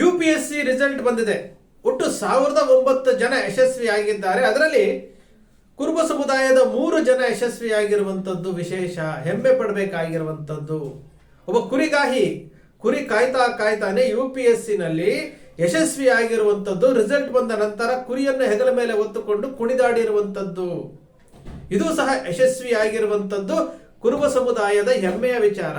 UPSC result ಬಂದಿದೆ. ಒಟ್ಟು 1009 ಜನ ಯಶಸ್ವಿಯಾಗಿದ್ದಾರೆ. ಅದರಲ್ಲಿ ಕುರುಬ ಸಮುದಾಯದ 3 ಜನ ಯಶಸ್ವಿಯಾಗಿರುವಂಥದ್ದು ವಿಶೇಷ, ಹೆಮ್ಮೆ ಪಡಬೇಕಾಗಿರುವಂಥದ್ದು. ಒಬ್ಬ ಕುರಿಗಾಹಿ ಕುರಿ ಕಾಯ್ತಾನೆ UPSC ನಲ್ಲಿ ಯಶಸ್ವಿಯಾಗಿರುವಂಥದ್ದು. ರಿಸಲ್ಟ್ ಬಂದ ನಂತರ ಕುರಿಯನ್ನು ಹೆಗಲ ಮೇಲೆ ಹೊತ್ತುಕೊಂಡು ಕುಣಿದಾಡಿರುವಂಥದ್ದು. ಇದು ಸಹ ಯಶಸ್ವಿಯಾಗಿರುವಂಥದ್ದು ಕುರುಬ ಸಮುದಾಯದ ಹೆಮ್ಮೆಯ ವಿಚಾರ.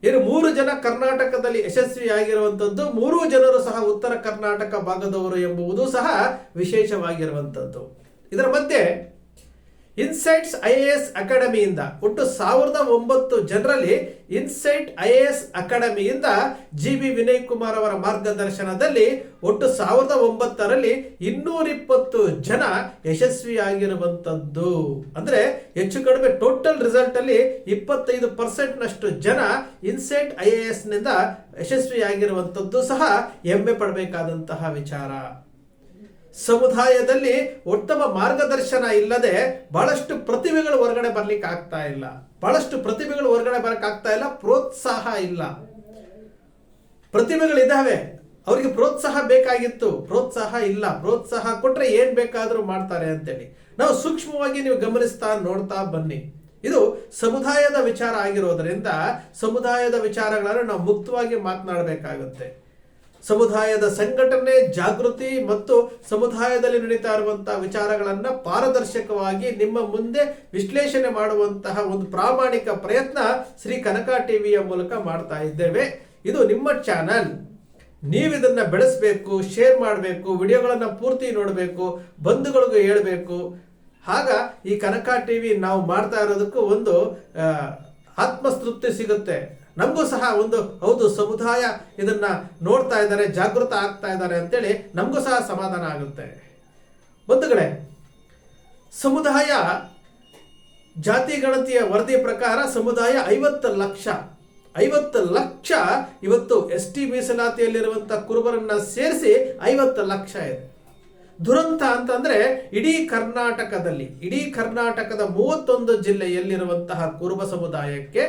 ಇನ್ನು 3 ಜನ ಕರ್ನಾಟಕದಲ್ಲಿ ಯಶಸ್ವಿಯಾಗಿರುವಂಥದ್ದು, 3 ಜನರು ಸಹ ಉತ್ತರ ಕರ್ನಾಟಕ ಭಾಗದವರು ಎಂಬುದು ಸಹ ವಿಶೇಷವಾಗಿರುವಂಥದ್ದು. ಇದರ ಮಧ್ಯೆ ಇನ್ಸೈಟ್ಸ್ IAS ಅಕಾಡೆಮಿಯಿಂದ ಒಟ್ಟು 1009 ಜನರಲ್ಲಿ insight IAS ಅಕಾಡೆಮಿಯಿಂದ GB Vinay Kumar ಅವರ ಮಾರ್ಗದರ್ಶನದಲ್ಲಿ ಒಟ್ಟು 1009ರಲ್ಲಿ 220 ಜನ ಯಶಸ್ವಿಯಾಗಿರುವಂಥದ್ದು. ಅಂದ್ರೆ ಹೆಚ್ಚು ಕಡಿಮೆ ಟೋಟಲ್ ರಿಸಲ್ಟ್ ಅಲ್ಲಿ 25% ಜನ ಇನ್ಸೈಟ್ IAS ನಿಂದ ಯಶಸ್ವಿಯಾಗಿರುವಂಥದ್ದು ಸಹ ಹೆಮ್ಮೆ ಪಡಬೇಕಾದಂತಹ ವಿಚಾರ. ಸಮುದಾಯದಲ್ಲಿ ಉತ್ತಮ ಮಾರ್ಗದರ್ಶನ ಇಲ್ಲದೆ ಬಹಳಷ್ಟು ಪ್ರತಿಭೆಗಳು ಹೊರಗಡೆ ಬರ್ಲಿಕ್ಕೆ ಆಗ್ತಾ ಇಲ್ಲ. ಪ್ರೋತ್ಸಾಹ ಇಲ್ಲ. ಪ್ರತಿಭೆಗಳಿದ್ದಾವೆ, ಅವರಿಗೆ ಪ್ರೋತ್ಸಾಹ ಬೇಕಾಗಿತ್ತು, ಪ್ರೋತ್ಸಾಹ ಇಲ್ಲ. ಪ್ರೋತ್ಸಾಹ ಕೊಟ್ರೆ ಏನ್ ಬೇಕಾದ್ರೂ ಮಾಡ್ತಾರೆ ಅಂತೇಳಿ ನಾವು ಸೂಕ್ಷ್ಮವಾಗಿ ನೀವು ಗಮನಿಸ್ತಾ ನೋಡ್ತಾ ಬನ್ನಿ. ಇದು ಸಮುದಾಯದ ವಿಚಾರ ಆಗಿರೋದ್ರಿಂದ ಸಮುದಾಯದ ವಿಚಾರಗಳನ್ನು ನಾವು ಮುಕ್ತವಾಗಿ ಮಾತನಾಡಬೇಕಾಗುತ್ತೆ. ಸಮುದಾಯದ ಸಂಘಟನೆ, ಜಾಗೃತಿ ಮತ್ತು ಸಮುದಾಯದಲ್ಲಿ ನಡೀತಾ ಇರುವಂತಹ ವಿಚಾರಗಳನ್ನ ಪಾರದರ್ಶಕವಾಗಿ ನಿಮ್ಮ ಮುಂದೆ ವಿಶ್ಲೇಷಣೆ ಮಾಡುವಂತಹ ಒಂದು ಪ್ರಾಮಾಣಿಕ ಪ್ರಯತ್ನ ಶ್ರೀ ಕನಕ ಟಿವಿಯ ಮೂಲಕ ಮಾಡ್ತಾ ಇದ್ದೇವೆ. ಇದು ನಿಮ್ಮ ಚಾನಲ್. ನೀವಿದನ್ನ ಬೆಳೆಸಬೇಕು, ಶೇರ್ ಮಾಡಬೇಕು, ವಿಡಿಯೋಗಳನ್ನ ಪೂರ್ತಿ ನೋಡಬೇಕು, ಬಂಧುಗಳಿಗೂ ಹೇಳಬೇಕು. ಆಗ ಈ ಕನಕ ಟಿವಿ ನಾವು ಮಾಡ್ತಾ ಇರೋದಕ್ಕೂ ಒಂದು ಆತ್ಮತೃಪ್ತಿ ಸಿಗುತ್ತೆ. ನಮಗೂ ಸಹ ಒಂದು ಹೌದು ಸಮುದಾಯ ಇದನ್ನ ನೋಡ್ತಾ ಇದ್ದಾರೆ, ಜಾಗೃತ ಆಗ್ತಾ ಇದ್ದಾರೆ ಅಂತೇಳಿ ನಮಗೂ ಸಹ ಸಮಾಧಾನ ಆಗುತ್ತೆ. ಬಂಧುಗಳೇ, ಸಮುದಾಯ ಜಾತಿ ಗಣತಿಯ ವರದಿ ಪ್ರಕಾರ ಸಮುದಾಯ 50 ಲಕ್ಷ ಇವತ್ತು ST ಮೀಸಲಾತಿಯಲ್ಲಿರುವಂತಹ ಕುರುಬರನ್ನ ಸೇರಿಸಿ 50 ಲಕ್ಷ ಇದೆ. ದುರಂತ ಅಂತಂದ್ರೆ ಇಡೀ ಕರ್ನಾಟಕದ 31 ಜಿಲ್ಲೆಯಲ್ಲಿರುವಂತಹ ಕುರುಬ ಸಮುದಾಯಕ್ಕೆ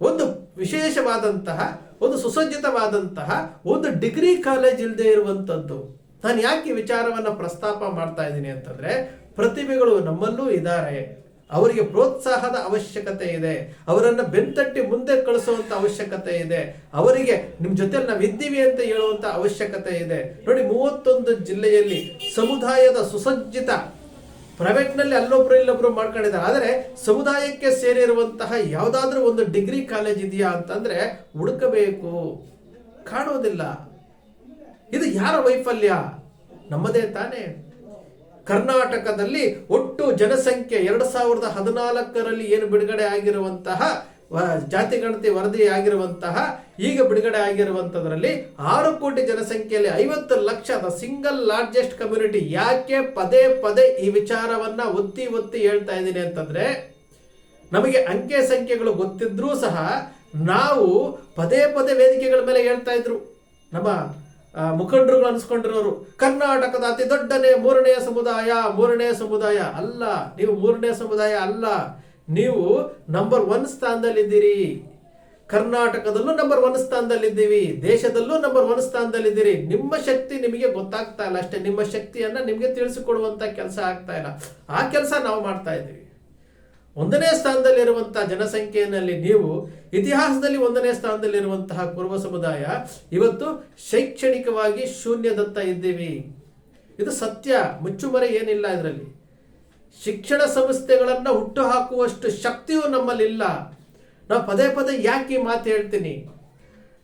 ಒಂದು ವಿಶೇಷವಾದಂತಹ, ಒಂದು ಸುಸಜ್ಜಿತವಾದಂತಹ ಒಂದು ಡಿಗ್ರಿ ಕಾಲೇಜ್ ಇಲ್ಲದೆ ಇರುವಂತದ್ದು. ನಾನು ಯಾಕೆ ವಿಚಾರವನ್ನ ಪ್ರಸ್ತಾಪ ಮಾಡ್ತಾ ಇದ್ದೀನಿ ಅಂತಂದ್ರೆ, ಪ್ರತಿಭೆಗಳು ನಮ್ಮಲ್ಲೂ ಇದ್ದಾರೆ, ಅವರಿಗೆ ಪ್ರೋತ್ಸಾಹದ ಅವಶ್ಯಕತೆ ಇದೆ, ಅವರನ್ನ ಬೆನ್ತಟ್ಟಿ ಮುಂದೆ ಕಳಿಸುವಂತ ಅವಶ್ಯಕತೆ ಇದೆ, ಅವರಿಗೆ ನಿಮ್ ಜೊತೆ ನಾವಿದ್ದೀವಿ ಅಂತ ಹೇಳುವಂತ ಅವಶ್ಯಕತೆ ಇದೆ. ನೋಡಿ, 31 ಜಿಲ್ಲೆಯಲ್ಲಿ ಸಮುದಾಯದ ಸುಸಜ್ಜಿತ, ಪ್ರೈವೇಟ್ ನಲ್ಲಿ ಅಲ್ಲೊಬ್ರು ಇಲ್ಲೊಬ್ರು ಮಾಡ್ಕೊಂಡಿದ್ದಾರೆ, ಆದರೆ ಸಮುದಾಯಕ್ಕೆ ಸೇರಿರುವಂತಹ ಯಾವುದಾದ್ರೂ ಒಂದು ಡಿಗ್ರಿ ಕಾಲೇಜ್ ಇದೆಯಾ ಅಂತಂದ್ರೆ ಹುಡುಕಬೇಕು, ಕಾಣೋದಿಲ್ಲ. ಇದು ಯಾರ ವೈಫಲ್ಯ? ನಮ್ಮದೇ ತಾನೇ. ಕರ್ನಾಟಕದಲ್ಲಿ ಒಟ್ಟು ಜನಸಂಖ್ಯೆ 2014ರಲ್ಲಿ ಏನು ಬಿಡುಗಡೆ ಆಗಿರುವಂತಹ ಜಾತಿ ಗಣತಿ ವರದಿ ಆಗಿರುವಂತಹ, ಈಗ ಬಿಡುಗಡೆ ಆಗಿರುವಂತದ್ರಲ್ಲಿ 6 ಕೋಟಿ ಜನಸಂಖ್ಯೆಯಲ್ಲಿ 50 ಲಕ್ಷ ಸಿಂಗಲ್ ಲಾರ್ಜೆಸ್ಟ್ ಕಮ್ಯುನಿಟಿ. ಯಾಕೆ ಪದೇ ಈ ವಿಚಾರವನ್ನ ಒತ್ತಿ ಹೇಳ್ತಾ ಇದ್ದೀನಿ ಅಂತಂದ್ರೆ, ನಮಗೆ ಅಂಕೆ ಸಂಖ್ಯೆಗಳು ಗೊತ್ತಿದ್ರೂ ಸಹ ನಾವು ಪದೇ ವೇದಿಕೆಗಳ ಮೇಲೆ ಹೇಳ್ತಾ ಇದ್ರು ನಮ್ಮ ಮುಖಂಡರುಗಳು ಅನ್ಸ್ಕೊಂಡಿರೋರು, ಕರ್ನಾಟಕದ ಅತಿ ದೊಡ್ಡನೇ 3ನೇ ಸಮುದಾಯ ಅಲ್ಲ. ನೀವು 3ನೇ ಸಮುದಾಯ ಅಲ್ಲ, ನೀವು ನಂಬರ್ 1 ಸ್ಥಾನದಲ್ಲಿದ್ದೀರಿ. ಕರ್ನಾಟಕದಲ್ಲೂ ನಂಬರ್ 1 ಸ್ಥಾನದಲ್ಲಿದ್ದೀವಿ, ದೇಶದಲ್ಲೂ ನಂಬರ್ 1 ಸ್ಥಾನದಲ್ಲಿದ್ದೀರಿ. ನಿಮ್ಮ ಶಕ್ತಿ ನಿಮಗೆ ಗೊತ್ತಾಗ್ತಾ ಇಲ್ಲ ಅಷ್ಟೇ. ನಿಮ್ಮ ಶಕ್ತಿಯನ್ನ ನಿಮಗೆ ತಿಳಿಸಿಕೊಡುವಂತ ಕೆಲಸ ಆಗ್ತಾ ಇಲ್ಲ. ಆ ಕೆಲಸ ನಾವು ಮಾಡ್ತಾ ಇದ್ದೀವಿ. 1ನೇ ಸ್ಥಾನದಲ್ಲಿರುವಂತಹ ಜನಸಂಖ್ಯೆಯಲ್ಲಿ ನೀವು ಇತಿಹಾಸದಲ್ಲಿ 1ನೇ ಸ್ಥಾನದಲ್ಲಿರುವಂತಹ ಕುರುಬ ಸಮುದಾಯ ಇವತ್ತು ಶೈಕ್ಷಣಿಕವಾಗಿ ಶೂನ್ಯದತ್ತ ಇದ್ದೀವಿ. ಇದು ಸತ್ಯ, ಮುಚ್ಚುಮರೆ ಏನಿಲ್ಲ ಇದರಲ್ಲಿ. ಶಿಕ್ಷಣ ಸಂಸ್ಥೆಗಳನ್ನ ಹುಟ್ಟು ಹಾಕುವಷ್ಟು ಶಕ್ತಿಯೂ ನಮ್ಮಲ್ಲಿಲ್ಲ. ನಾವು ಪದೇ ಯಾಕೆ ಮಾತು ಹೇಳ್ತೀನಿ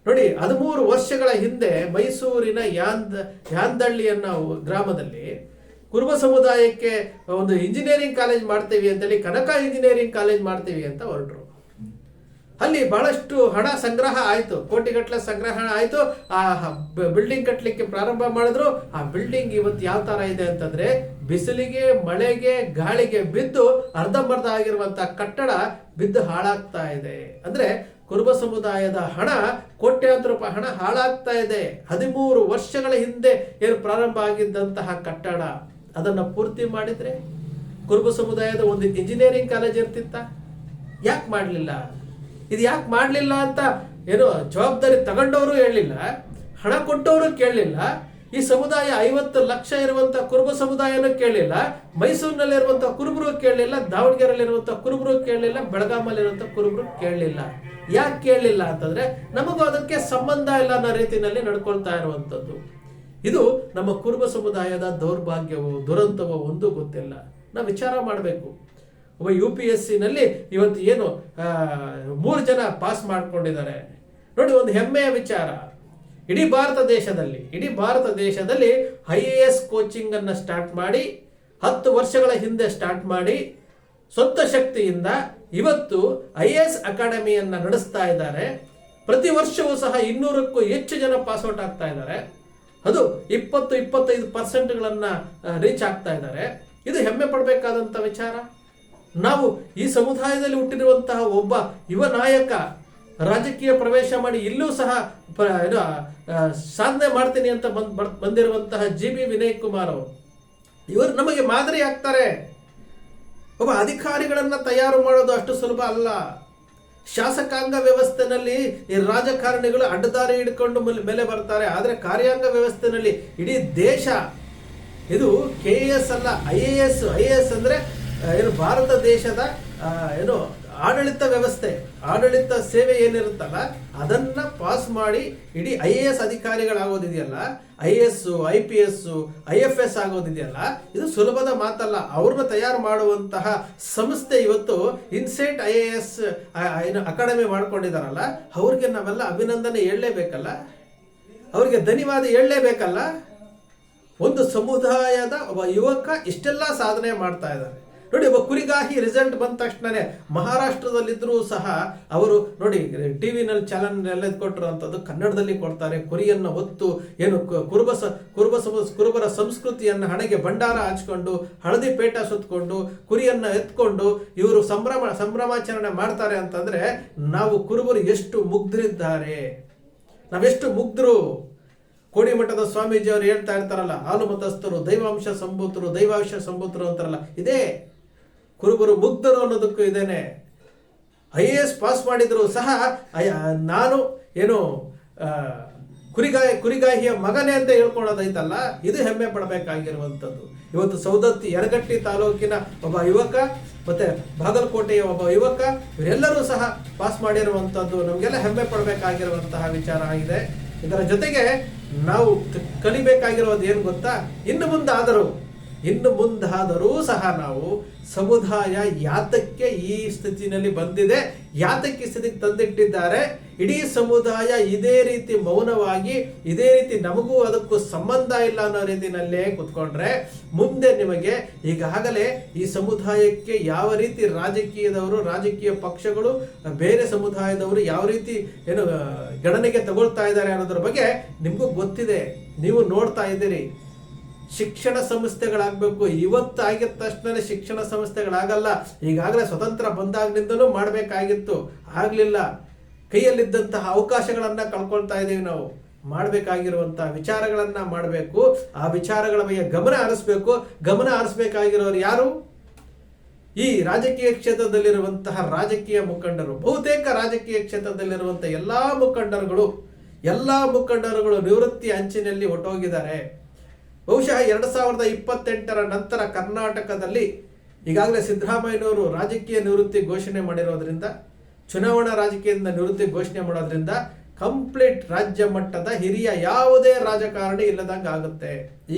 ನೋಡಿ, 13 ವರ್ಷಗಳ ಹಿಂದೆ ಮೈಸೂರಿನ ಯಾಂದಳ್ಳಿ ಅನ್ನೋ ಗ್ರಾಮದಲ್ಲಿ ಕುರುಬ ಸಮುದಾಯಕ್ಕೆ ಒಂದು ಇಂಜಿನಿಯರಿಂಗ್ ಕಾಲೇಜ್ ಮಾಡ್ತೀವಿ ಅಂತೇಳಿ ಕನಕ ಇಂಜಿನಿಯರಿಂಗ್ ಕಾಲೇಜ್ ಮಾಡ್ತೀವಿ ಅಂತ ಹೊರಟರು. ಅಲ್ಲಿ ಬಹಳಷ್ಟು ಹಣ ಸಂಗ್ರಹ ಆಯ್ತು, ಕೋಟಿಗಟ್ಟಲೆ ಸಂಗ್ರಹ ಆಯ್ತು. ಆ ಬಿಲ್ಡಿಂಗ್ ಕಟ್ಟಲಿಕ್ಕೆ ಪ್ರಾರಂಭ ಮಾಡಿದ್ರು. ಆ ಬಿಲ್ಡಿಂಗ್ ಇವತ್ತು ಯಾವ ತರ ಇದೆ ಅಂತಂದ್ರೆ, ಬಿಸಿಲಿಗೆ, ಮಳೆಗೆ, ಗಾಳಿಗೆ ಬಿದ್ದು ಅರ್ಧಂಬರ್ಧ ಆಗಿರುವಂತಹ ಕಟ್ಟಡ ಬಿದ್ದು ಹಾಳಾಗ್ತಾ ಇದೆ. ಅಂದ್ರೆ ಕುರುಬ ಸಮುದಾಯದ ಹಣ, ಕೋಟ್ಯಾಂತರ ರೂಪಾಯಿ ಹಣ ಹಾಳಾಗ್ತಾ ಇದೆ. 13 ವರ್ಷಗಳ ಹಿಂದೆ ಏನು ಪ್ರಾರಂಭ ಆಗಿದ್ದಂತಹ ಕಟ್ಟಡ, ಅದನ್ನ ಪೂರ್ತಿ ಮಾಡಿದ್ರೆ ಕುರುಬ ಸಮುದಾಯದ ಒಂದು ಇಂಜಿನಿಯರಿಂಗ್ ಕಾಲೇಜ್ ಇರ್ತಿತ್ತ? ಯಾಕೆ ಮಾಡಲಿಲ್ಲ? ಇದು ಯಾಕೆ ಮಾಡಲಿಲ್ಲ ಅಂತ ಏನೋ ಜವಾಬ್ದಾರಿ ತಗೊಂಡವರು ಹೇಳಲಿಲ್ಲ. ಹಣ ಕೊಟ್ಟವರು ಕೇಳಲಿಲ್ಲ, ಈ ಸಮುದಾಯ 50 ಲಕ್ಷ ಇರುವಂತಹ ಕುರುಬ ಸಮುದಾಯನೂ ಕೇಳಲಿಲ್ಲ, ಮೈಸೂರಿನಲ್ಲಿರುವಂತಹ ಕುರುಬರು ಕೇಳಲಿಲ್ಲ, ದಾವಣಗೆರೆಯಲ್ಲಿರುವಂತಹ ಕುರುಬರು ಕೇಳಲಿಲ್ಲ, ಬೆಳಗಾಮಲ್ಲಿರುವಂತಹ ಕುರುಬರು ಕೇಳಲಿಲ್ಲ. ಯಾಕೆ ಕೇಳಲಿಲ್ಲ ಅಂತಂದ್ರೆ ನಮಗೂ ಅದಕ್ಕೆ ಸಂಬಂಧ ಇಲ್ಲ ಅನ್ನೋ ರೀತಿಯಲ್ಲಿ ನಡ್ಕೊಳ್ತಾ ಇರುವಂತದ್ದು. ಇದು ನಮ್ಮ ಕುರುಬ ಸಮುದಾಯದ ದೌರ್ಭಾಗ್ಯವೋ ದುರಂತವೋ ಒಂದು ಗೊತ್ತಿಲ್ಲ. ನಾವು ವಿಚಾರ ಮಾಡಬೇಕು. ಒಬ್ಬ UPSC ನಲ್ಲಿ ಇವತ್ತು ಏನು 3 ಜನ ಪಾಸ್ ಮಾಡ್ಕೊಂಡಿದ್ದಾರೆ ನೋಡಿ. ಒಂದು ಹೆಮ್ಮೆಯ ವಿಚಾರ. ಇಡೀ ಭಾರತ ದೇಶದಲ್ಲಿ IAS ಕೋಚಿಂಗ್ ಅನ್ನ ಸ್ಟಾರ್ಟ್ ಮಾಡಿ 10 ವರ್ಷಗಳ ಹಿಂದೆ ಸ್ಟಾರ್ಟ್ ಮಾಡಿ ಸ್ವಂತ ಶಕ್ತಿಯಿಂದ ಇವತ್ತು IAS ಅಕಾಡೆಮಿಯನ್ನ ನಡೆಸ್ತಾ ಇದ್ದಾರೆ. ಪ್ರತಿ ವರ್ಷವೂ ಸಹ 200ಕ್ಕೂ ಹೆಚ್ಚು ಜನ ಪಾಸ್ಔಟ್ ಆಗ್ತಾ ಇದ್ದಾರೆ. ಅದು 20-25% ರೀಚ್ ಆಗ್ತಾ ಇದ್ದಾರೆ. ಇದು ಹೆಮ್ಮೆ ಪಡಬೇಕಾದಂತ ವಿಚಾರ. ನಾವು ಈ ಸಮುದಾಯದಲ್ಲಿ ಹುಟ್ಟಿರುವಂತಹ ಒಬ್ಬ ಯುವ ನಾಯಕ ರಾಜಕೀಯ ಪ್ರವೇಶ ಮಾಡಿ ಇಲ್ಲೂ ಸಹ ಸಾಧನೆ ಮಾಡ್ತೀನಿ ಅಂತ ಬಂದಿರುವಂತಹ GB ವಿನಯ್ ಕುಮಾರ್ ಇವರು ನಮಗೆ ಮಾದರಿ ಆಗ್ತಾರೆ. ಒಬ್ಬ ಅಧಿಕಾರಿಗಳನ್ನ ತಯಾರು ಮಾಡೋದು ಅಷ್ಟು ಸುಲಭ ಅಲ್ಲ. ಶಾಸಕಾಂಗ ವ್ಯವಸ್ಥೆನಲ್ಲಿ ಈ ರಾಜಕಾರಣಿಗಳು ಅಡ್ಡದಾರಿ ಹಿಡ್ಕೊಂಡು ಮೇಲೆ ಬರ್ತಾರೆ. ಆದರೆ ಕಾರ್ಯಾಂಗ ವ್ಯವಸ್ಥೆನಲ್ಲಿ ಇಡೀ ದೇಶ, ಇದು KS ಅಲ್ಲ, IAS ಅಂದ್ರೆ ಏನು ಭಾರತ ದೇಶದ ಏನು ಆಡಳಿತ ವ್ಯವಸ್ಥೆ, ಆಡಳಿತ ಸೇವೆ ಏನಿರುತ್ತಲ್ಲ ಅದನ್ನ ಪಾಸ್ ಮಾಡಿ ಇಡೀ IAS ಅಧಿಕಾರಿಗಳಾಗೋದಿದೆಯಲ್ಲ, IAS, IPS, IFS ಆಗೋದಿದೆಯಲ್ಲ, ಇದು ಸುಲಭದ ಮಾತಲ್ಲ. ಅವ್ರನ್ನ ತಯಾರು ಮಾಡುವಂತಹ ಸಂಸ್ಥೆ ಇವತ್ತು ಇನ್ಸೈಟ್ IAS ಅಕಾಡೆಮಿ ಮಾಡ್ಕೊಂಡಿದಾರಲ್ಲ, ಅವ್ರಿಗೆ ನಾವೆಲ್ಲ ಅಭಿನಂದನೆ ಹೇಳಲೇಬೇಕಲ್ಲ, ಅವ್ರಿಗೆ ಧನ್ಯವಾದ ಹೇಳಲೇಬೇಕಲ್ಲ. ಒಂದು ಸಮುದಾಯದ ಒಬ್ಬ ಯುವಕ ಇಷ್ಟೆಲ್ಲ ಸಾಧನೆ ಮಾಡ್ತಾ ಇದ್ದಾರೆ ನೋಡಿ. ಒಬ್ಬ ಕುರಿಗಾಹಿ ರಿಸಲ್ಟ್ ಬಂದ ತಕ್ಷಣನೇ ಮಹಾರಾಷ್ಟ್ರದಲ್ಲಿದ್ದರೂ ಸಹ ಅವರು ನೋಡಿ ಟಿವಿನಲ್ಲಿ ಚಾನಲ್ ಎಲ್ಲ ಕೊಟ್ಟಿರುವಂಥದ್ದು ಕನ್ನಡದಲ್ಲಿ ಕೊಡ್ತಾರೆ. ಕುರಿಯನ್ನು ಹೊತ್ತು ಏನು ಕುರುಬರ ಸಂಸ್ಕೃತಿಯನ್ನು ಹಣೆಗೆ ಭಂಡಾರ ಹಚ್ಕೊಂಡು ಹಳದಿ ಪೇಟ ಸುತ್ತಕೊಂಡು ಕುರಿಯನ್ನ ಎತ್ಕೊಂಡು ಇವರು ಸಂಭ್ರಮಾಚರಣೆ ಮಾಡ್ತಾರೆ ಅಂತಂದ್ರೆ ನಾವು ಕುರುಬರು ಎಷ್ಟು ಮುಗ್ಧರಿದ್ದಾರೆ, ನಾವೆಷ್ಟು ಮುಗ್ಧರು. ಕೋಡಿಮಠದ ಸ್ವಾಮೀಜಿ ಅವರು ಹೇಳ್ತಾ ಇರ್ತಾರಲ್ಲ, ಹಾಲು ಮತಸ್ಥರು ದೈವಾಂಶ ಸಂಭೂತರು ಅಂತಾರಲ್ಲ, ಇದೇ ಕುರುಬರು ಮುಗ್ಧರು ಅನ್ನೋದಕ್ಕೂ ಇದೇನೆ. IAS ಪಾಸ್ ಮಾಡಿದ್ರು ಸಹ ನಾನು ಏನು ಕುರಿಗಾಹಿಯ ಮಗನೇ ಅಂತ ಹೇಳ್ಕೊಳ್ಳೋದೈತಲ್ಲ, ಇದು ಹೆಮ್ಮೆ ಪಡಬೇಕಾಗಿರುವಂಥದ್ದು. ಇವತ್ತು ಸೌದತ್ತಿ ಯರಗಟ್ಟಿ ತಾಲೂಕಿನ ಒಬ್ಬ ಯುವಕ ಮತ್ತೆ ಬಾಗಲಕೋಟೆಯ ಒಬ್ಬ ಯುವಕ ಇವರೆಲ್ಲರೂ ಸಹ ಪಾಸ್ ಮಾಡಿರುವಂಥದ್ದು ನಮಗೆಲ್ಲ ಹೆಮ್ಮೆ ಪಡಬೇಕಾಗಿರುವಂತಹ ವಿಚಾರ ಆಗಿದೆ. ಇದರ ಜೊತೆಗೆ ನಾವು ಕಲಿಬೇಕಾಗಿರೋದು ಏನು ಗೊತ್ತಾ, ಇನ್ನು ಮುಂದಾದರೂ ಸಹ ನಾವು ಸಮುದಾಯ ಯಾತಕ್ಕೆ ಈ ಸ್ಥಿತಿನಲ್ಲಿ ಬಂದಿದೆ, ಯಾತಕ್ಕೆ ಸ್ಥಿತಿಗೆ ತಂದಿಟ್ಟಿದ್ದಾರೆ, ಇಡೀ ಸಮುದಾಯ ಇದೇ ರೀತಿ ಮೌನವಾಗಿ ಇದೇ ರೀತಿ ನಮಗೂ ಅದಕ್ಕೂ ಸಂಬಂಧ ಇಲ್ಲ ಅನ್ನೋ ರೀತಿಯಲ್ಲೇ ಕುತ್ಕೊಂಡ್ರೆ ಮುಂದೆ ನಿಮಗೆ ಈಗಾಗಲೇ ಈ ಸಮುದಾಯಕ್ಕೆ ಯಾವ ರೀತಿ ರಾಜಕೀಯದವರು, ರಾಜಕೀಯ ಪಕ್ಷಗಳು, ಬೇರೆ ಸಮುದಾಯದವರು ಯಾವ ರೀತಿ ಏನು ಗಣನೆಗೆ ತಗೊಳ್ತಾ ಇದ್ದಾರೆ ಅನ್ನೋದ್ರ ಬಗ್ಗೆ ನಿಮಗೂ ಗೊತ್ತಿದೆ, ನೀವು ನೋಡ್ತಾ ಇದ್ದೀರಿ. ಶಿಕ್ಷಣ ಸಂಸ್ಥೆಗಳಾಗಬೇಕು. ಇವತ್ತು ಆಗಿದ ತಕ್ಷಣ ಶಿಕ್ಷಣ ಸಂಸ್ಥೆಗಳಾಗಲ್ಲ. ಈಗಾಗಲೇ ಸ್ವತಂತ್ರ ಬಂದಾಗ್ಲಿಂದಲೂ ಮಾಡಬೇಕಾಗಿತ್ತು, ಆಗಲಿಲ್ಲ. ಕೈಯಲ್ಲಿದ್ದಂತಹ ಅವಕಾಶಗಳನ್ನ ಕಳ್ಕೊಳ್ತಾ ಇದ್ದೀವಿ. ನಾವು ಮಾಡಬೇಕಾಗಿರುವಂತಹ ವಿಚಾರಗಳನ್ನ ಮಾಡಬೇಕು. ಆ ವಿಚಾರಗಳ ಬಗ್ಗೆ ಗಮನ ಹರಿಸಬೇಕಾಗಿರೋರು ಯಾರು? ಈ ರಾಜಕೀಯ ಕ್ಷೇತ್ರದಲ್ಲಿರುವಂತಹ ರಾಜಕೀಯ ಮುಖಂಡರು. ಬಹುತೇಕ ರಾಜಕೀಯ ಕ್ಷೇತ್ರದಲ್ಲಿರುವಂತಹ ಎಲ್ಲಾ ಮುಖಂಡರುಗಳು ನಿವೃತ್ತಿ ಅಂಚಿನಲ್ಲಿ ಹೊರಟೋಗಿದ್ದಾರೆ. ಬಹುಶಃ 2028 ನಂತರ ಕರ್ನಾಟಕದಲ್ಲಿ ಈಗಾಗಲೇ ಸಿದ್ದರಾಮಯ್ಯನವರು ರಾಜಕೀಯ ನಿವೃತ್ತಿ ಘೋಷಣೆ ಮಾಡಿರೋದ್ರಿಂದ, ಚುನಾವಣಾ ರಾಜಕೀಯದಿಂದ ನಿವೃತ್ತಿ ಘೋಷಣೆ ಮಾಡೋದ್ರಿಂದ ಕಂಪ್ಲೀಟ್ ರಾಜ್ಯ ಮಟ್ಟದ ಹಿರಿಯ ಯಾವುದೇ ರಾಜಕಾರಣಿ ಇಲ್ಲದಂಗೆ ಆಗುತ್ತೆ.